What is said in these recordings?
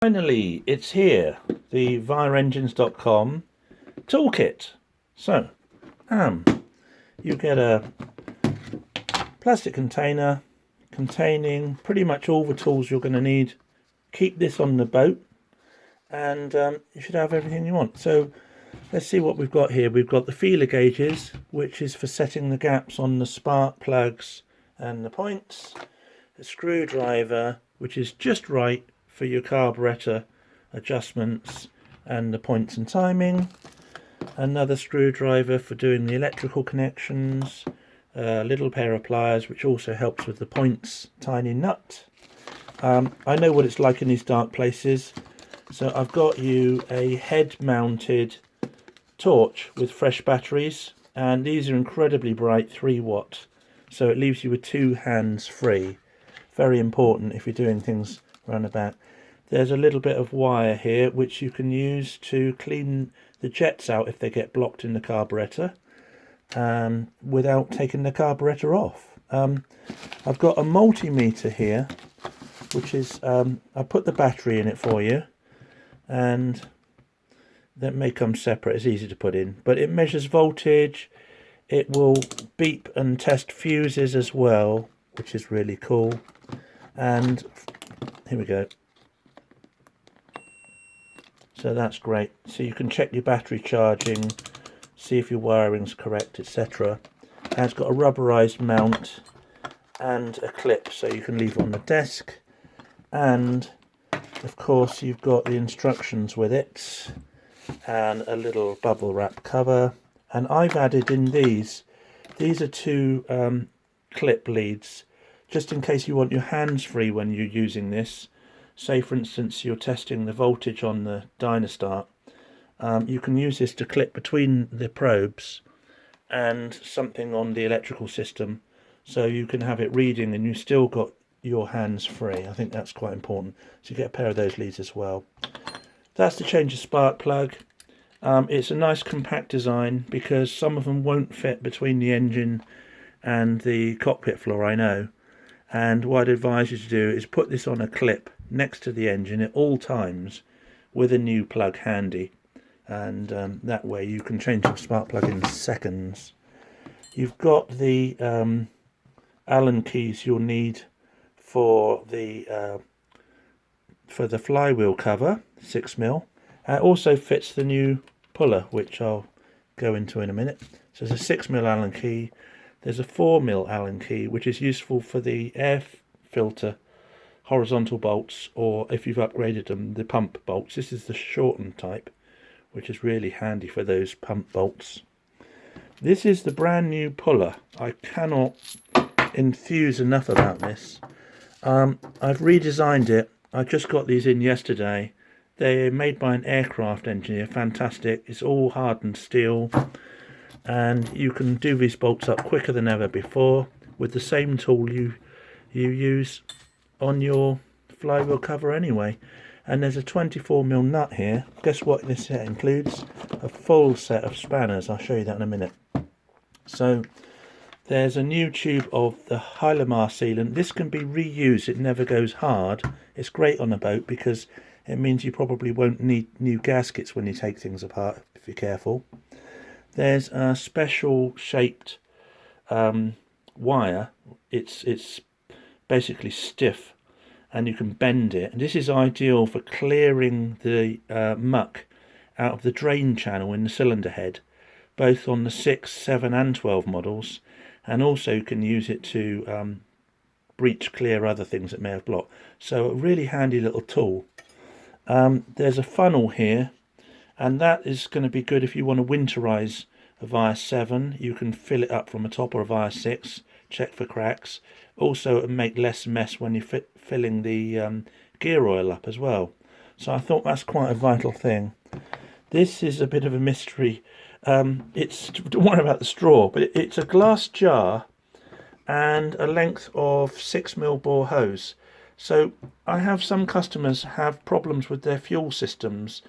Finally, it's here, the vireengines.com toolkit. So, you get a plastic container containing pretty much all the tools you're going to need. Keep this on the boat and you should have everything you want. So, let's see what we've got here. We've got the feeler gauges, which is for setting the gaps on the spark plugs and the points. A screwdriver, which is just right for your carburetor adjustments and the points and timing. Another screwdriver for doing the electrical connections. A little pair of pliers, which also helps with the points. Tiny nut. I know what it's like in these dark places, so I've got you a head mounted torch with fresh batteries, and these are incredibly bright, 3 watt, so it leaves you with 2 hands free. Very important if you're doing things round about. There's a little bit of wire here which you can use to clean the jets out if they get blocked in the carburetor without taking the carburetor off. I've got a multimeter here, which is I put the battery in it for you, and that may come separate, it's easy to put in, but it measures voltage. It will beep and test fuses as well, which is really cool. And here we go. So that's great. So you can check your battery charging, see if your wiring's correct, etc. And it's got a rubberized mount and a clip, so you can leave it on the desk. And of course you've got the instructions with it and a little bubble wrap cover. And I've added in these are 2 clip leads, just in case you want your hands free when you're using this. Say for instance you're testing the voltage on the Dynastart, you can use this to clip between the probes and something on the electrical system, so you can have it reading and you still got your hands free. I think that's quite important, so you get a pair of those leads as well. That's to change the spark plug. It's a nice compact design because some of them won't fit between the engine and the cockpit floor, I know. And what I'd advise you to do is put this on a clip next to the engine at all times with a new plug handy, and that way you can change your spark plug in seconds. You've got the Allen keys you'll need for the flywheel cover, 6mm. It also fits the new puller, which I'll go into in a minute. So there's a 6mm Allen key. There's a 4mm Allen key, which is useful for the air filter horizontal bolts, or if you've upgraded them, the pump bolts. This is the shortened type, which is really handy for those pump bolts. This is the brand new puller. I cannot enthuse enough about this. I've redesigned it. I just got these in yesterday. They're made by an aircraft engineer. Fantastic. It's all hardened steel, and you can do these bolts up quicker than ever before with the same tool you use on your flywheel cover anyway. And there's a 24mm nut here. Guess what this set includes? A full set of spanners. I'll show you that in a minute. So there's a new tube of the Hylamar sealant. This can be reused, it never goes hard. It's great on a boat because it means you probably won't need new gaskets when you take things apart, if you're careful. There's a special shaped wire. It's basically stiff and you can bend it, and this is ideal for clearing the muck out of the drain channel in the cylinder head, both on the 6, 7 and 12 models, and also you can use it to breach clear other things that may have blocked. So a really handy little tool. There's a funnel here, and that is going to be good if you want to winterize a Vire 7. You can fill it up from the top, or a Vire 6, check for cracks. Also it'll make less mess when you're filling the gear oil up as well. So I thought that's quite a vital thing. This is a bit of a mystery. Don't worry about the straw, but it's a glass jar and a length of 6mm bore hose. So I have some customers have problems with their fuel systems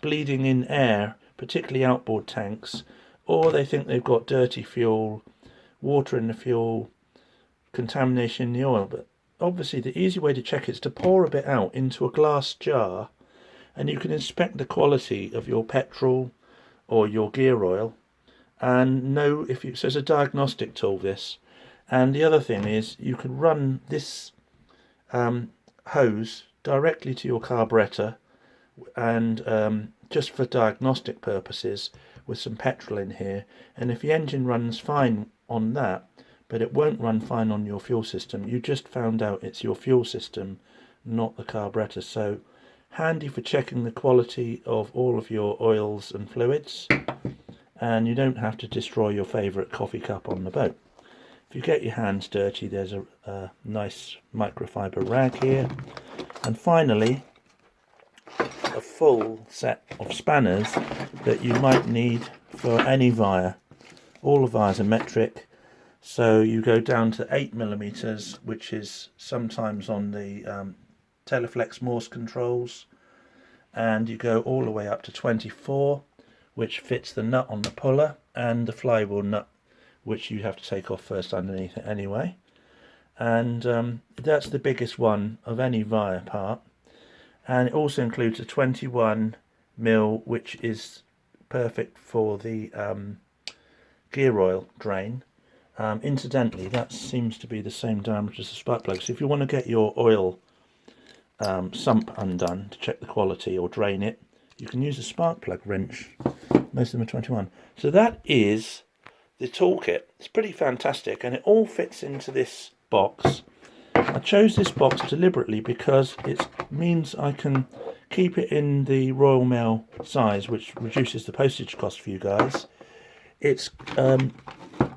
bleeding in air, particularly outboard tanks, or they think they've got dirty fuel, water in the fuel, contamination in the oil. But obviously the easy way to check it is to pour a bit out into a glass jar, and you can inspect the quality of your petrol or your gear oil and know if you, so it's a diagnostic tool this. And the other thing is you can run this hose directly to your carburetor, and just for diagnostic purposes, with some petrol in here, and if the engine runs fine on that but it won't run fine on your fuel system, you just found out it's your fuel system, not the carburetor. So handy for checking the quality of all of your oils and fluids, and you don't have to destroy your favourite coffee cup on the boat. If you get your hands dirty, there's a nice microfiber rag here. And finally, a full set of spanners that you might need for any vire. All the vires are metric, so you go down to 8mm, which is sometimes on the Teleflex Morse controls, and you go all the way up to 24, which fits the nut on the puller and the flywheel nut, which you have to take off first underneath it anyway. And that's the biggest one of any vire part. And it also includes a 21mm, which is perfect for the gear oil drain. Incidentally, that seems to be the same diameter as the spark plug. So if you want to get your oil sump undone to check the quality or drain it, you can use a spark plug wrench. Most of them are 21. So that is the toolkit. It's pretty fantastic, and it all fits into this box. I chose this box deliberately because it means I can keep it in the Royal Mail size, which reduces the postage cost for you guys. It's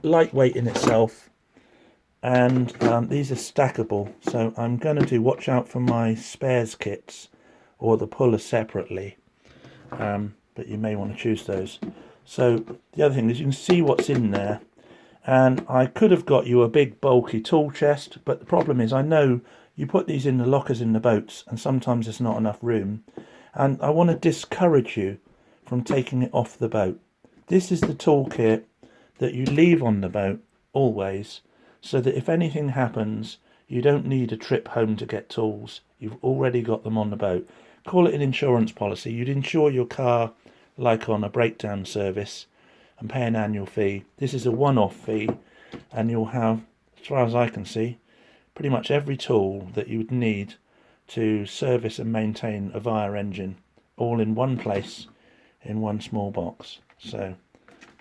lightweight in itself, and these are stackable, so I'm going to watch out for my spares kits or the puller separately, but you may want to choose those. So the other thing is you can see what's in there, and I could have got you a big bulky tool chest, but the problem is I know you put these in the lockers in the boats and sometimes there's not enough room, and I want to discourage you from taking it off the boat. This is the toolkit that you leave on the boat always, so that if anything happens you don't need a trip home to get tools. You've already got them on the boat. Call it an insurance policy. You'd insure your car like on a breakdown service and pay an annual fee. This is a one-off fee, and you'll have, as far as I can see, pretty much every tool that you would need to service and maintain a Vire engine, all in one place in one small box. So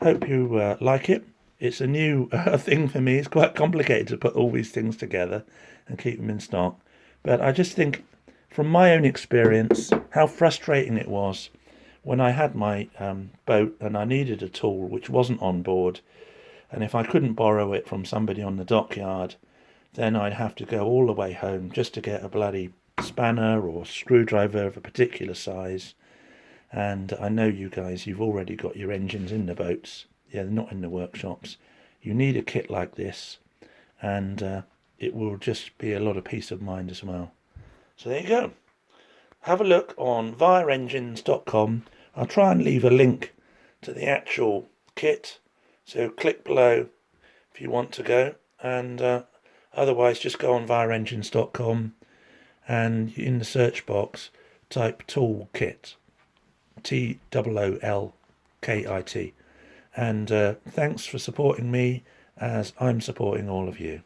hope you like it. It's a new thing for me. It's quite complicated to put all these things together and keep them in stock, but I just think from my own experience how frustrating it was when I had my boat and I needed a tool which wasn't on board, and if I couldn't borrow it from somebody on the dockyard, then I'd have to go all the way home just to get a bloody spanner or screwdriver of a particular size. And I know you guys, you've already got your engines in the boats. Yeah, they're not in the workshops. You need a kit like this, and it will just be a lot of peace of mind as well. So there you go. Have a look on vireengines.com. I'll try and leave a link to the actual kit, so click below if you want to go, and otherwise just go on vireengines.com and in the search box type toolkit, TOOLKIT, and thanks for supporting me as I'm supporting all of you.